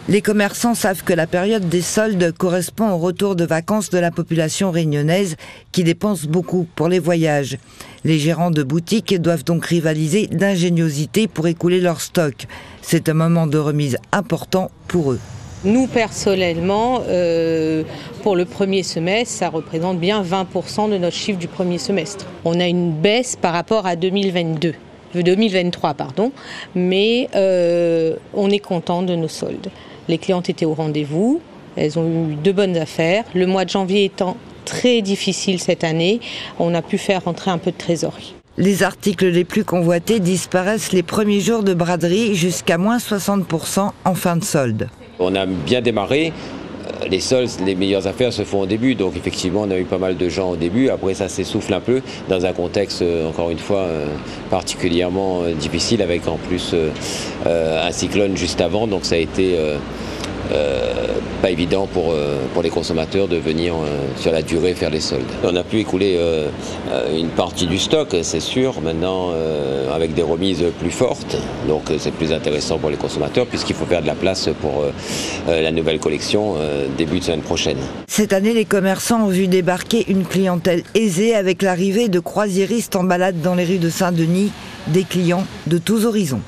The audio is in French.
Les commerçants savent que la période des soldes correspond au retour de vacances de la population réunionnaise qui dépense beaucoup pour les voyages. Les gérants de boutiques doivent donc rivaliser d'ingéniosité pour écouler leur stock. C'est un moment de remise important pour eux. Nous, personnellement, pour le premier semestre, ça représente bien 20% de notre chiffre du premier semestre. On a une baisse par rapport à 2023, mais on est content de nos soldes. Les clientes étaient au rendez-vous, elles ont eu de bonnes affaires. Le mois de janvier étant très difficile cette année, on a pu faire rentrer un peu de trésorerie. Les articles les plus convoités disparaissent les premiers jours de braderie jusqu'à moins 60% en fin de solde. On a bien démarré. Les soldes, les meilleures affaires se font au début, donc effectivement on a eu pas mal de gens au début, après ça s'essouffle un peu dans un contexte encore une fois particulièrement difficile avec en plus un cyclone juste avant, donc ça a été pas évident pour les consommateurs de venir sur la durée faire les soldes. On a pu écouler une partie du stock, c'est sûr, maintenant avec des remises plus fortes, donc c'est plus intéressant pour les consommateurs puisqu'il faut faire de la place pour la nouvelle collection début de semaine prochaine. Cette année, les commerçants ont vu débarquer une clientèle aisée avec l'arrivée de croisiéristes en balade dans les rues de Saint-Denis, des clients de tous horizons.